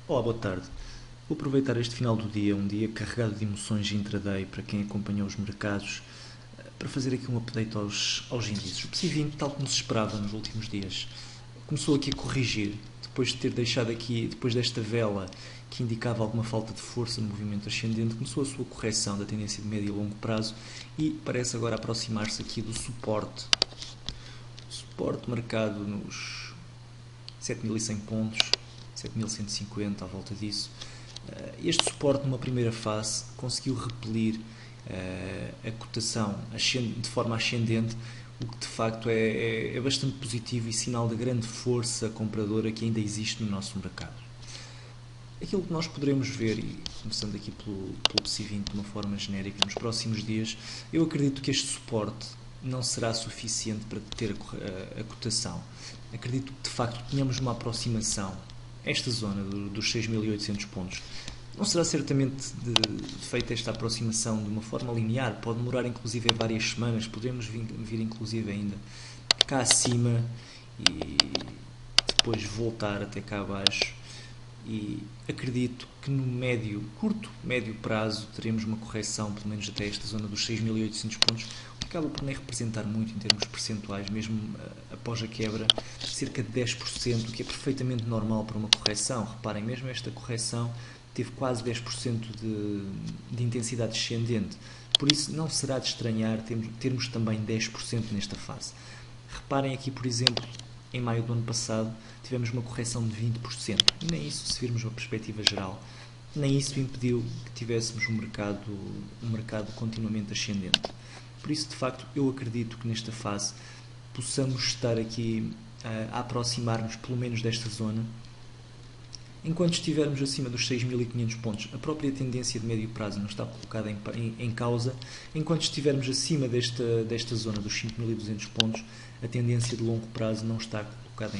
Olá, boa tarde. Vou aproveitar este final do dia, um dia carregado de emoções intraday para quem acompanhou os mercados, para fazer aqui um update aos índices. O PSI 20, tal como se esperava nos últimos dias, começou aqui a corrigir, depois de ter deixado aqui, depois desta vela que indicava alguma falta de força no movimento ascendente, começou a sua correção da tendência de médio e longo prazo e parece agora aproximar-se aqui do suporte. Suporte marcado nos 7.100 pontos, 7.150, à volta disso. Este suporte, numa primeira fase, conseguiu repelir a cotação de forma ascendente, o que de facto é bastante positivo e sinal da grande força compradora que ainda existe no nosso mercado. Aquilo que nós poderemos ver, e começando aqui pelo PSI 20 de uma forma genérica, nos próximos dias, eu acredito que este suporte não será suficiente para deter a cotação. Acredito que de facto tenhamos uma aproximação, esta zona dos 6.800 pontos. Não será certamente feita esta aproximação de uma forma linear, pode demorar inclusive várias semanas, poderemos vir inclusive ainda cá acima e depois voltar até cá abaixo. E acredito que no curto-médio prazo teremos uma correção, pelo menos até esta zona dos 6.800 pontos, o que acaba por nem representar muito em termos percentuais, mesmo após a quebra, cerca de 10%, o que é perfeitamente normal para uma correção. Reparem, mesmo esta correção teve quase 10% de intensidade descendente, por isso não será de estranhar termos também 10% nesta fase. Reparem aqui, por exemplo, em maio do ano passado tivemos uma correção de 20%, e nem isso, se virmos uma perspectiva geral, nem isso impediu que tivéssemos um mercado continuamente ascendente. Por isso, de facto, eu acredito que nesta fase possamos estar aqui a aproximar-nos pelo menos desta zona. Enquanto estivermos acima dos 6.500 pontos, a própria tendência de médio prazo não está colocada em causa. Enquanto estivermos acima desta zona dos 5.200 pontos, a tendência de longo prazo não está colocada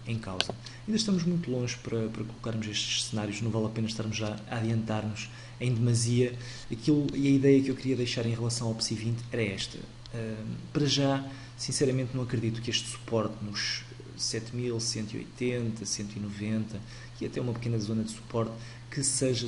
em causa. Ainda estamos muito longe para colocarmos estes cenários, não vale a pena estarmos já a adiantar-nos em demasia. E a ideia que eu queria deixar em relação ao PSI 20 era esta. Para já, sinceramente, não acredito que este suporte nos 7.180, 190 e até uma pequena zona de suporte que seja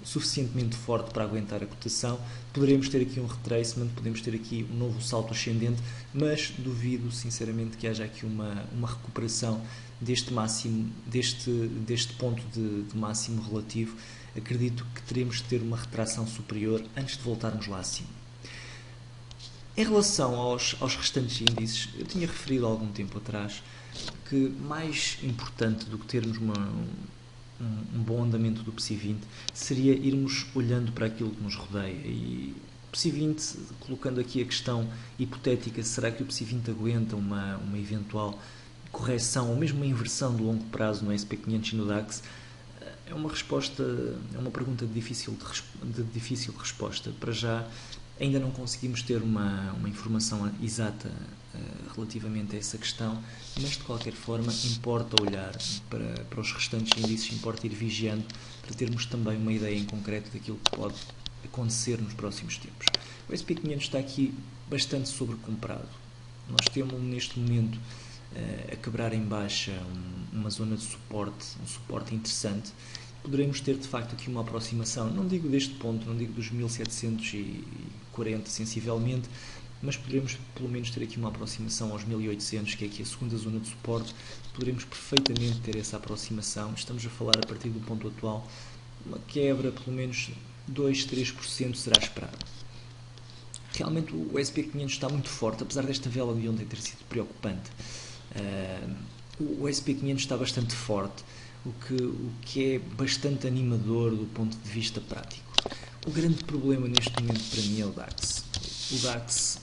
suficientemente forte para aguentar a cotação. Poderemos ter aqui um retracement, podemos ter aqui um novo salto ascendente, mas duvido sinceramente que haja aqui uma recuperação deste máximo, deste ponto de máximo relativo. Acredito que teremos de ter uma retração superior antes de voltarmos lá acima. Em relação aos restantes índices, eu tinha referido há algum tempo atrás que mais importante do que termos um bom andamento do PSI 20 seria irmos olhando para aquilo que nos rodeia. E o PSI 20, colocando aqui a questão hipotética, será que o PSI 20 aguenta uma eventual correção ou mesmo uma inversão de longo prazo no SP 500 e no DAX? É uma pergunta de difícil resposta. Para já, ainda não conseguimos ter uma informação exata relativamente a essa questão, mas de qualquer forma importa olhar para os restantes índices, importa ir vigiando para termos também uma ideia em concreto daquilo que pode acontecer nos próximos tempos. O SP 500 está aqui bastante sobrecomprado. Nós temos neste momento a quebrar em baixa uma zona de suporte, um suporte interessante. Poderemos ter de facto aqui uma aproximação, não digo deste ponto, não digo dos 1740 sensivelmente, mas poderemos pelo menos ter aqui uma aproximação aos 1800, que é aqui a segunda zona de suporte. Poderemos perfeitamente ter essa aproximação. Estamos a falar a partir do ponto atual, uma quebra pelo menos 2-3% será esperado. Realmente o SP 500 está muito forte, apesar desta vela de ontem ter sido preocupante. O SP 500 está bastante forte, o que é bastante animador do ponto de vista prático. O grande problema neste momento para mim é o DAX. O DAX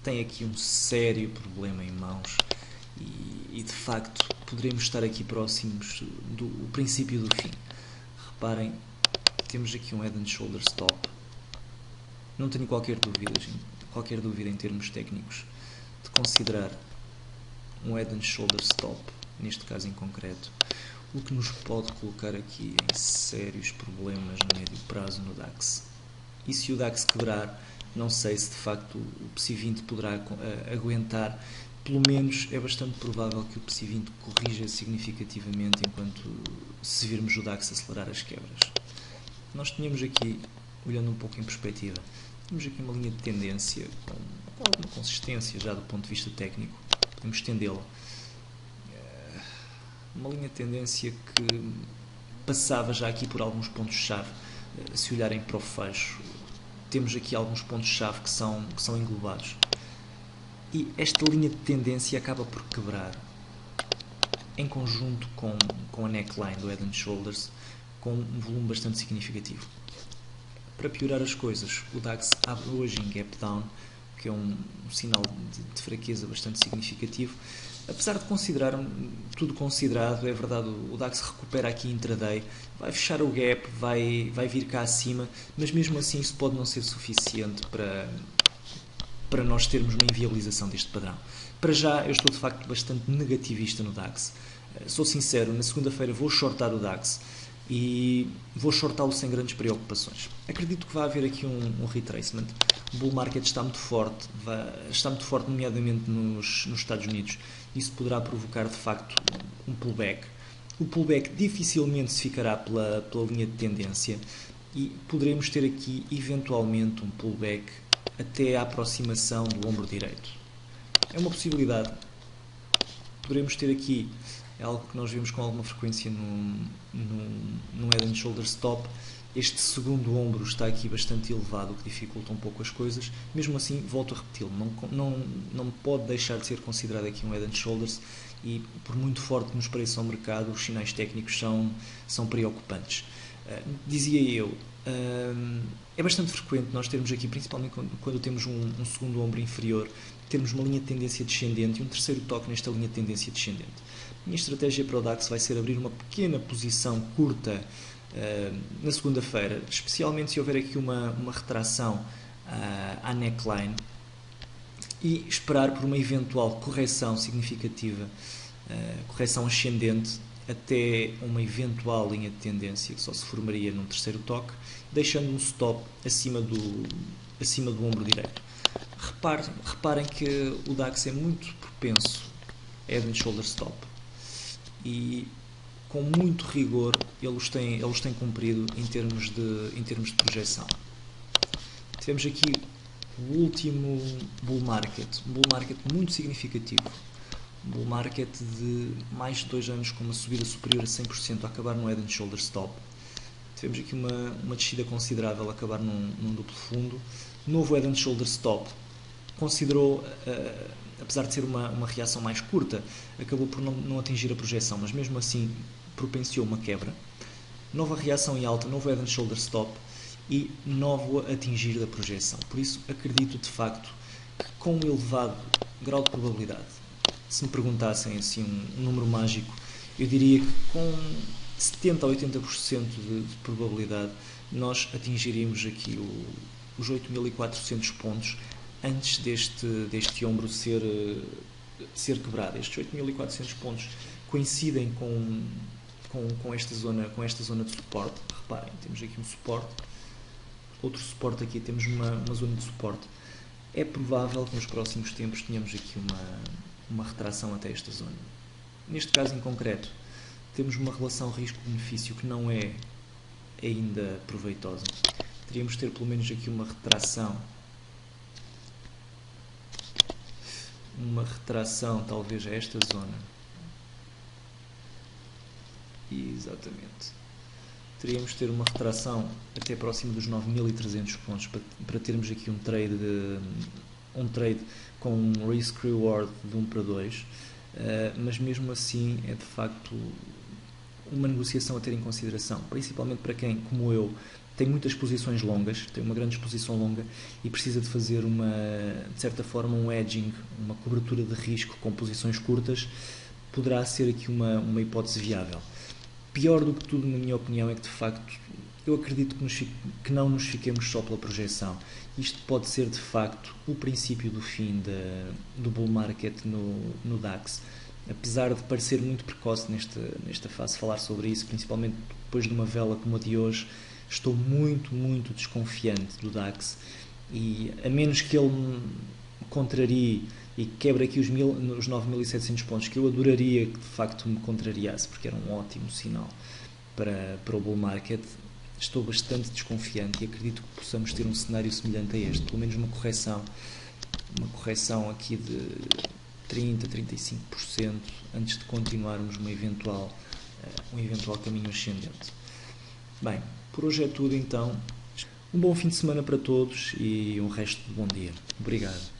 tem aqui um sério problema em mãos e de facto poderemos estar aqui próximos do princípio do fim. Reparem, temos aqui um Head and Shoulders Top. Não tenho qualquer dúvida em termos técnicos de considerar um Head and Shoulders Top, neste caso em concreto, o que nos pode colocar aqui em sérios problemas no médio prazo no DAX. E se o DAX quebrar, não sei se de facto o PSI 20 poderá aguentar pelo menos é bastante provável que o PSI 20 corrija significativamente enquanto se virmos o DAX acelerar as quebras. Nós tínhamos aqui, olhando um pouco em perspectiva, temos aqui uma linha de tendência com alguma consistência já do ponto de vista técnico, podemos estendê-la. Uma linha de tendência que passava já aqui por alguns pontos-chave. Se olharem para o fecho, temos aqui alguns pontos-chave que são englobados. E esta linha de tendência acaba por quebrar em conjunto com a neckline do Head and Shoulders, com um volume bastante significativo. Para piorar as coisas, o DAX abre hoje em gap down, que é um sinal de fraqueza bastante significativo. Apesar de considerar tudo considerado, é verdade, o DAX recupera aqui intraday, vai fechar o gap, vai vir cá acima, mas mesmo assim isso pode não ser suficiente para nós termos uma inviabilização deste padrão. Para já, eu estou de facto bastante negativista no DAX. Sou sincero, na segunda-feira vou shortar o DAX e vou shortá-lo sem grandes preocupações. Acredito que vai haver aqui um retracement. O bull market está muito forte, nomeadamente nos Estados Unidos. Isso poderá provocar de facto um pullback. O pullback dificilmente se ficará pela linha de tendência e poderemos ter aqui eventualmente um pullback até a aproximação do ombro direito. É uma possibilidade. Poderemos ter aqui, é algo que nós vemos com alguma frequência no Head and Shoulders Top. Este segundo ombro está aqui bastante elevado, o que dificulta um pouco as coisas. Mesmo assim, volto a repeti-lo, não pode deixar de ser considerado aqui um Head and Shoulders e, por muito forte que nos pareça ao mercado, os sinais técnicos são preocupantes. Dizia eu, é bastante frequente nós termos aqui, principalmente quando temos um segundo ombro inferior, termos uma linha de tendência descendente e um terceiro toque nesta linha de tendência descendente. A minha estratégia para o DAX vai ser abrir uma pequena posição curta na segunda-feira, especialmente se houver aqui uma retração à neckline, e esperar por uma eventual correção significativa, correção ascendente, até uma eventual linha de tendência que só se formaria num terceiro toque, deixando um stop acima do ombro direito. Reparem que o DAX é muito propenso a Head and Shoulders Stop e com muito rigor eles têm cumprido em termos de projeção. Tivemos aqui o último bull market, um bull market muito significativo, um bull market de mais de 2 anos com uma subida superior a 100% a acabar no Head and Shoulders Stop. Tivemos aqui uma descida considerável a acabar num duplo fundo. Novo Head and Shoulders Stop considerou, apesar de ser uma reação mais curta, acabou por não atingir a projeção, mas mesmo assim propenciou uma quebra. Nova reação em alta, novo Head and Shoulders Stop e novo atingir da projeção. Por isso, acredito de facto que com um elevado grau de probabilidade, se me perguntassem assim um número mágico, eu diria que com 70 a 80% de probabilidade nós atingiríamos aqui os 8.400 pontos antes deste ombro ser quebrado. Estes 8.400 pontos coincidem com esta zona de suporte. Reparem, temos aqui um suporte, outro suporte aqui, temos uma zona de suporte. É provável que nos próximos tempos tenhamos aqui uma retração até esta zona. Neste caso em concreto, temos uma relação risco-benefício que não é ainda proveitosa. Teríamos de ter pelo menos aqui uma retração talvez a esta zona. Exatamente. Teríamos de ter uma retração até próximo dos 9.300 pontos para termos aqui um trade com um risk-reward de 1:2, mas mesmo assim é de facto uma negociação a ter em consideração, principalmente para quem, como eu, tem muitas posições longas, tem uma grande exposição longa e precisa de fazer de certa forma um hedging, uma cobertura de risco com posições curtas. Poderá ser aqui uma hipótese viável. Pior do que tudo, na minha opinião, é que de facto eu acredito que não nos fiquemos só pela projeção. Isto pode ser de facto o princípio do fim do bull market no DAX. Apesar de parecer muito precoce nesta fase falar sobre isso, principalmente depois de uma vela como a de hoje, estou muito, muito desconfiante do DAX e a menos que ele me contrarie e quebra aqui os 9.700 pontos, que eu adoraria que de facto me contrariasse, porque era um ótimo sinal para o bull market, estou bastante desconfiante e acredito que possamos ter um cenário semelhante a este, pelo menos uma correção aqui de 30-35% antes de continuarmos um eventual caminho ascendente. Bem, por hoje é tudo então. Um bom fim de semana para todos e um resto de bom dia. Obrigado.